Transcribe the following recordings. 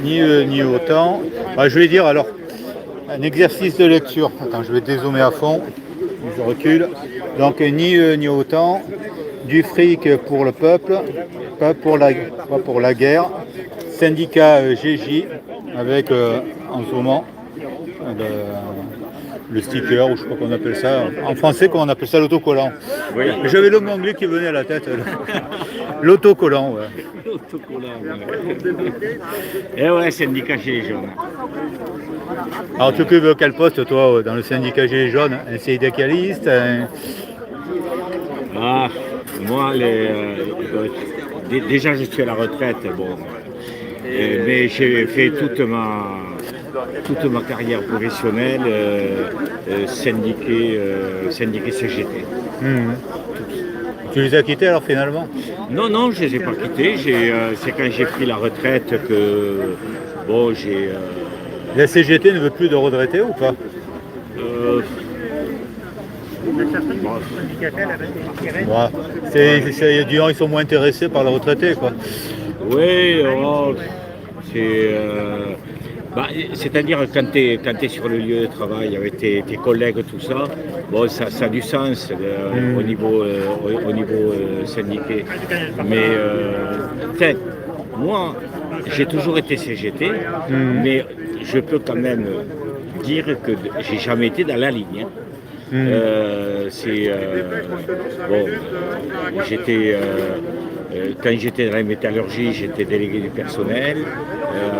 ni autant. Bah, je vais dire alors, un exercice de lecture. Attends, je vais dézoomer à fond. Je recule. Donc ni autant. Du fric pour le peuple, pas pour la guerre. Syndicat GJ avec en ce moment le sticker, ou je sais pas comment on appelle ça. En français, comment on appelle ça, l'autocollant. Oui. J'avais le mot anglais qui venait à la tête. L'autocollant, ouais. L'autocollant, ouais. Et ouais, syndicat Gilets jaunes. Alors tu occupes quel poste toi dans le syndicat Gilets jaunes? Un syndicaliste Ah, moi, déjà je suis à la retraite, bon. Mais j'ai fait toute ma carrière professionnelle syndiqué CGT. Tu les as quittés alors finalement? Non, non, je ne les ai pas quittés. C'est quand j'ai pris la retraite que bon, j'ai. La CGT ne veut plus de retraités ou pas? Disons, ils sont moins intéressés par les retraités, quoi. Oui, oh, c'est-à-dire quand tu es sur le lieu de travail avec tes collègues, tout ça, bon, ça a du sens au niveau syndiqué. Mais moi, j'ai toujours été CGT, mais je peux quand même dire que j'ai jamais été dans la ligne. Bon, quand j'étais dans la métallurgie, j'étais délégué du personnel.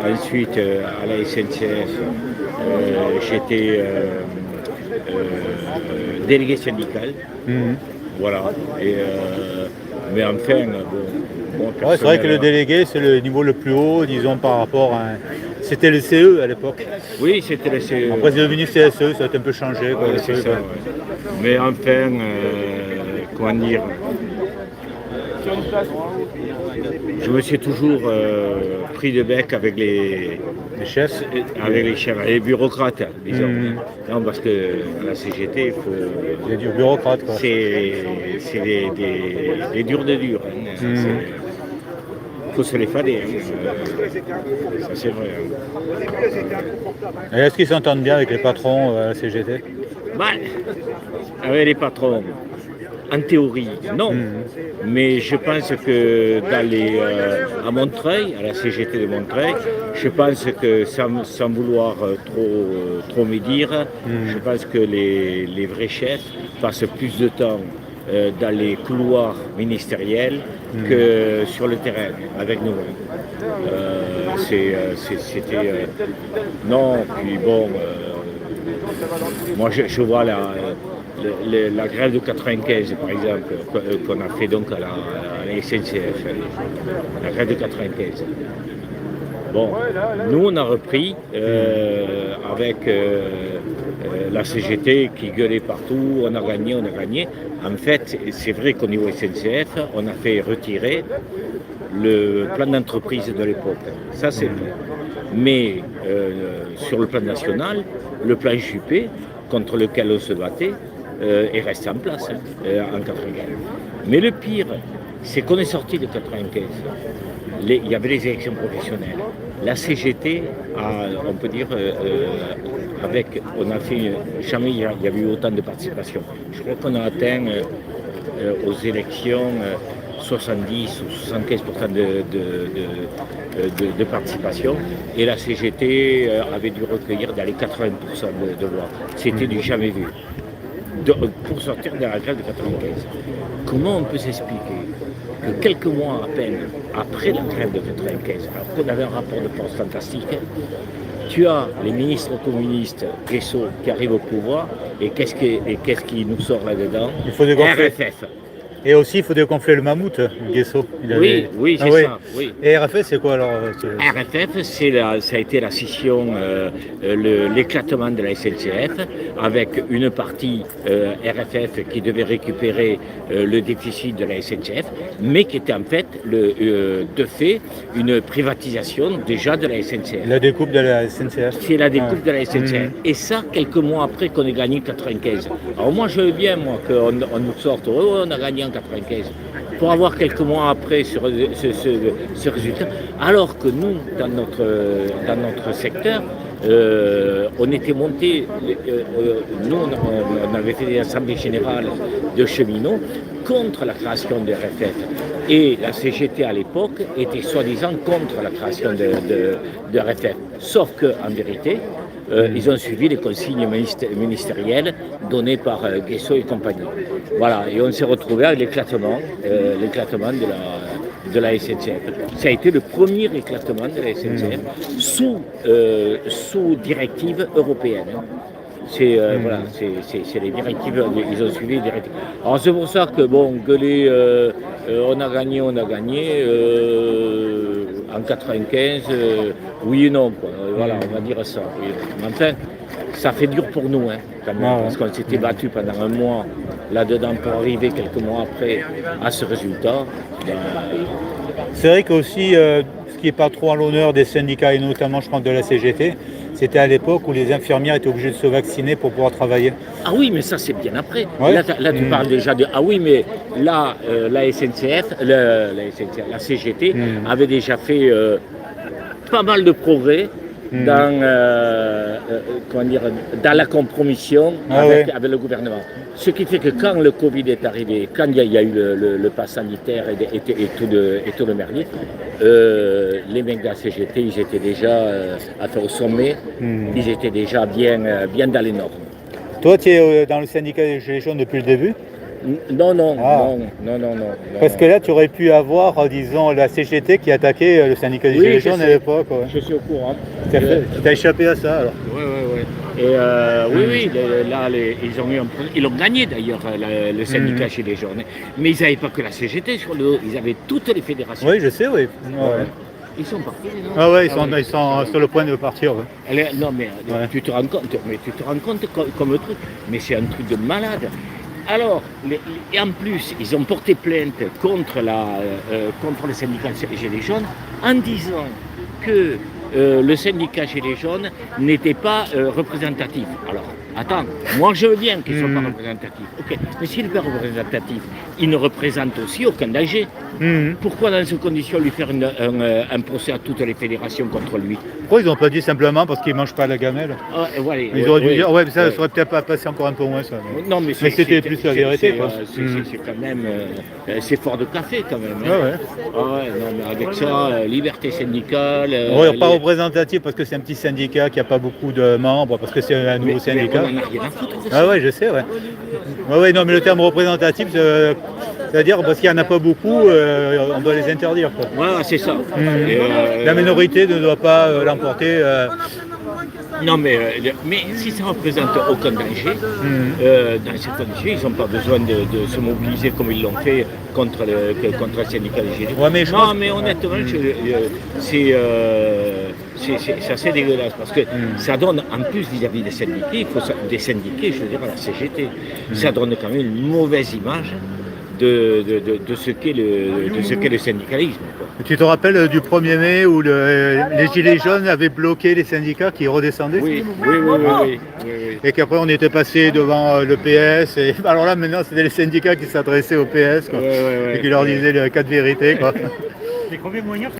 Ensuite, à la SNCF, j'étais délégué syndical. Voilà. Mais enfin, bon, Ouais, c'est vrai que le délégué, c'est le niveau le plus haut, disons, par rapport à... C'était le CE à l'époque. Oui, c'était le CE. Après, c'est devenu CSE, ça a un peu changé. Quoi, c'est ça, ouais. Mais enfin, comment dire, je me suis toujours pris de bec avec les chefs, les bureaucrates, disons. Non, parce que à la CGT, il faut. Il y a du bureaucrate, quoi. C'est des durs de durs. Il faut se les fader. Ça, c'est vrai. Et est-ce qu'ils s'entendent bien avec les patrons à la CGT? Avec les patrons, en théorie, non. Mais je pense que à Montreuil, à la CGT de Montreuil, je pense que sans vouloir trop médire, je pense que les vrais chefs passent plus de temps dans les couloirs ministériels que sur le terrain avec nous. C'était non, puis bon, moi je vois la grève de 95 par exemple qu'on a fait donc à la SNCF, la grève de 95. Bon, nous on a repris avec la CGT qui gueulait partout, on a gagné. En fait, c'est vrai qu'au niveau SNCF, on a fait retirer le plan d'entreprise de l'époque. Ça c'est vrai. Mais sur le plan national, le plan Juppé, contre lequel on se battait, est resté en place en 95. Mais le pire, c'est qu'on est sorti de 95. Il y avait les élections professionnelles. La CGT, on peut dire, jamais il y avait eu autant de participation. Je crois qu'on a atteint aux élections 70 ou 75% de participation, et la CGT avait dû recueillir dans les 80% de voix. C'était du jamais vu. Pour sortir de la grève de 95. Comment on peut s'expliquer que quelques mois à peine après la grève de 95, alors qu'on avait un rapport de force fantastique, tu as les ministres communistes, Guesso, qui arrivent au pouvoir, et qu'est-ce qui nous sort là-dedans? Il faut dégonfler. RFF. Et aussi, il faut dégonfler le mammouth, Guesso. Oui, c'est ça. Oui. Et RFF, c'est quoi alors? RFF, ça a été la scission, l'éclatement de la SNCF, avec une partie RFF qui devait récupérer le déficit de la SNCF, mais qui était en fait, de fait, une privatisation déjà de la SNCF. La découpe de la SNCF. C'est la découpe de la SNCF. Et ça, quelques mois après qu'on ait gagné 95. Alors moi, je veux bien, qu'on nous sorte, on a gagné en 95. pour avoir quelques mois après ce résultat, alors que nous, dans notre secteur, on était monté, nous on avait fait des assemblées générales de cheminots contre la création de RFF. Et la CGT à l'époque était soi-disant contre la création de RFF. Sauf qu'en vérité, ils ont suivi les consignes ministérielles données par Guesso et compagnie. Voilà, et on s'est retrouvé avec l'éclatement de la SNCF. Ça a été le premier éclatement de la SNCF sous directive européenne. C'est les directives, ils ont suivi les directives. Alors c'est pour ça que bon, gueuler, on a gagné, en 95, oui et non, quoi. Voilà, on va dire ça. Mais enfin, ça fait dur pour nous, hein, quand même, parce qu'on s'était battu pendant un mois là-dedans pour arriver quelques mois après à ce résultat. C'est vrai qu'aussi, ce qui n'est pas trop à l'honneur des syndicats, et notamment je pense de la CGT, c'était à l'époque où les infirmières étaient obligées de se vacciner pour pouvoir travailler. Ah oui, mais ça c'est bien après. Ouais. Là tu parles déjà de... Ah oui, mais là, la CGT avait déjà fait pas mal de progrès dans la compromission avec le gouvernement. Ce qui fait que quand le Covid est arrivé, quand il y a eu le pass sanitaire et tout le merdier, les mecs de la CGT, ils étaient déjà au sommet, ils étaient déjà bien dans les normes. Toi, tu es dans le syndicat des Gilets jaunes depuis le début? Non. Parce que là, tu aurais pu avoir, disons, la CGT qui attaquait le syndicat des Gilets jaunes à l'époque. Ouais. Je suis au courant. Tu as échappé à ça, alors? Oui. Et oui, là, ils ont gagné d'ailleurs, le syndicat Gilets jaunes. Mais ils n'avaient pas que la CGT sur le dos, ils avaient toutes les fédérations. Oui, je sais, oui. Ouais. Ils sont partis, non? Ah ouais, ils sont sur le point de partir. Ouais. Non, mais tu te rends compte, comme truc, mais c'est un truc de malade. Alors, et en plus, ils ont porté plainte contre le syndicat Gilets jaunes en disant que le syndicat Gilets jaunes n'était pas représentatif. Alors, attends, moi je veux bien qu'ils ne soient pas représentatifs. Ok, mais s'il n'est pas représentatif, il ne représente aussi aucun danger. Pourquoi dans ces conditions lui faire un procès à toutes les fédérations contre lui? Pourquoi ils n'ont pas dit simplement parce qu'ils ne mangent pas la gamelle? Voilà, ils auraient dû dire, ouais, mais ça aurait peut-être pas passé encore un peu moins ça. Non, mais c'était plus la vérité. C'est quand même, c'est fort de café quand même. Hein. Non, mais avec ça, liberté syndicale. Pas représentatif parce que c'est un petit syndicat qui n'a pas beaucoup de membres, parce que c'est un nouveau syndicat. On n'en a rien à foutre de ça. Ah ouais, je sais, ouais. Non, mais le terme représentatif, c'est-à-dire parce qu'il n'y en a pas beaucoup, on doit les interdire. Quoi. Voilà, c'est ça. La minorité ne doit pas l'emporter. Non, mais si ça ne représente aucun danger, dans ces conditions, ils n'ont pas besoin de se mobiliser comme ils l'ont fait contre le syndicat des Gilets. Ouais, mais mais honnêtement, c'est assez dégueulasse parce que ça donne, en plus vis-à-vis des syndiqués, je veux dire à la CGT, ça donne quand même une mauvaise image de ce qu'est le syndicalisme. Quoi. Tu te rappelles du 1er mai où les Gilets jaunes avaient bloqué les syndicats qui redescendaient? Oui. Et qu'après on était passé devant le PS. Et alors là maintenant c'était les syndicats qui s'adressaient au PS quoi, et qui leur disaient les 4 vérités. Quoi.